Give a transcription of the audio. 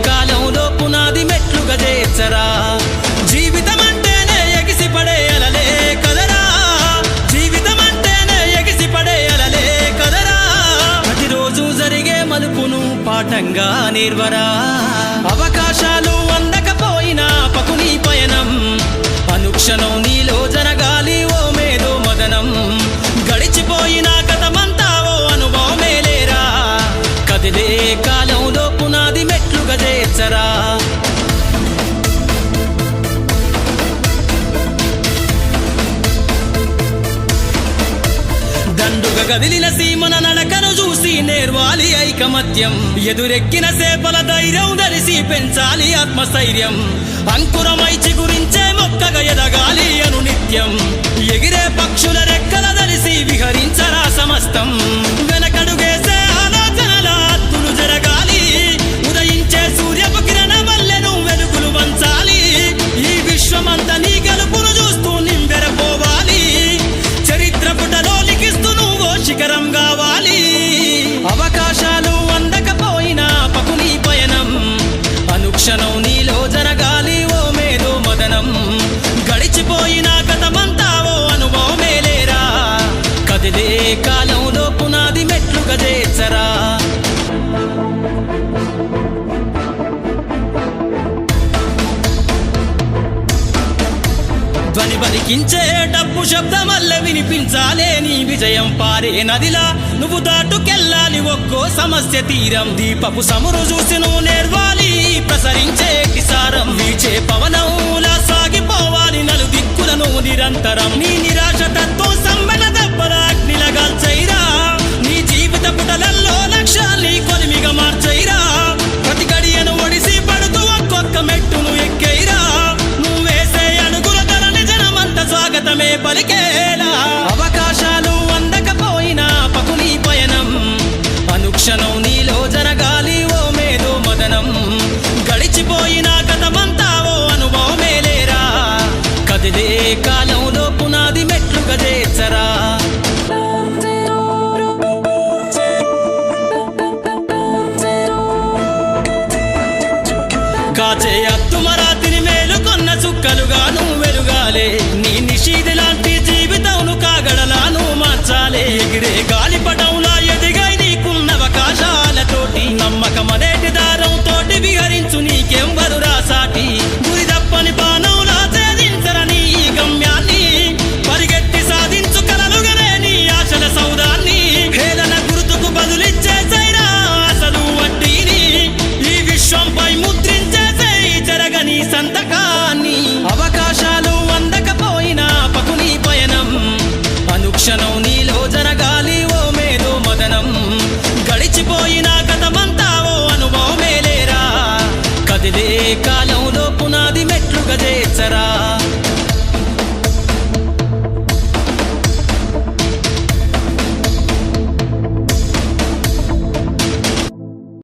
కాలంలో పునాది మెట్లుగా చేర్చరా జీవితం అంటేనే ఎగిసిపడే అలలే కదరా జీవితం అంటేనే ఎగిసిపడే అలలే కదరా ప్రతిరోజు జరిగే మలుపును పాఠంగా నేర్వరా అవకాశాలు అందకపోయినా పకుని పయనం అనుక్షణం నీలో జరగాలి ఓ మేధో మదనం గడిచిపోయిన గతమంతా ఓ అనుభవమే లేరా కదిలే కాలంలో పునాది మెట్లుగా చేర్చరా దండుగా గదిలిన సీమన నడకను చూసి నేర్వాలి ఐకమత్యం ఎదురెక్కిన సేపల ధైర్యం తెలిసి పెంచాలి ఆత్మస్థైర్యం అంకురమై చిగురించే మొక్కగా ఎదగాలి అను నిత్యం ఎగిరే పక్షుల రెక్కల తెలిసి విహరించరా సమస్తం వెనకడుగేసే ఆలోచనల అత్తులు జరగాలి ఉదయించే సూర్యపు కిరణ వల్లెను వెలుగులు వంచాలి ఈ విశ్వమంతా నీ గెలుపును చూస్తూ నింబెరపోవాలి చరిత్ర పుటలో లిఖిస్తూ నువ్వు శిఖరం కావాలి అవకాశాలు అందకపోయినా పకుని పయనం అనుక్షణం నీలో జరగాలి ఓ మేధో మదనం గడిచిపోయిన గతమంతా ఓ అనుభవమే లేరా కదిలే కాలంలో పునాది మెట్లుగా చేర్చరా ధ్వని బలికించే డప్పు శబ్దమల్ల వినిపించాలే నీ విజయం పారే నదిలా నువ్వు దాటుకెళ్ళాలి ఒక్కో సమస్య తీరం దీపపు సమురు చూసి నువ్వు నేర్వాలి ప్రసరించే సారం వీచే పవనంలా సాగిపోవాలి నలు దిక్కులను నిరంతరం నీ నిరాశ తత్వం సమ్మెల దెబ్బల అగ్నిలగాల్చైరా నీ జీవిత పుటలల్లో లక్ష్యాల్ని కొలిమిగా మార్చైరా ప్రతి గడియను ఒడిసి పడుతూ ఒక్కొక్క మెట్టును ఎక్కైరా నువ్వేసే అడుగుల ధరని జనమంత స్వాగతమే పలికేలా అవకాశాలు అందకపోయినా పకుని పయనం అనుక్షణం నీలో జరగాలి ఓ మేధో మదనం గడిచిపోయిన గతమంతా ఓ అనుభవమే లేరా కదిలే కాలంలో పునాది మెట్లుగా చేర్చరా కాచే అత్తుమరాతిని మేలుకొన్న చుక్కలుగా నువ్వు వెలుగాలే నీ నిషీది లాంటి జీవితంను కాగడలాను మార్చాలే ఎగిరే గాలిపటంలా ఎదిగై నీకున్న అవకాశాలతోటి నమ్మకమనేటి దారం తోటి విహరించు నీకెంబరు రాసాటి గురి తప్పని బాణంలా ఛేదించరని ఈ గమ్యాన్ని పరిగెత్తి సాధించు కలలుగనే నీ ఆశల సౌదాన్ని హేళన గుర్తుకు బదులిచ్చే చైరా అసలు వడ్డీని ఈ విశ్వంపై ముద్రించే జరగని సంతకాన్ని అవకాశాలు అందకపోయినా పకుని పయనం అనుక్షణం నీలో జరగాలి ఓ మేధో మదనం గడిచిపోయిన గతమంతా ఓ అనుభవమే లేరా కదిలే కాలంలో పునాది మెట్లుగా చేర్చరా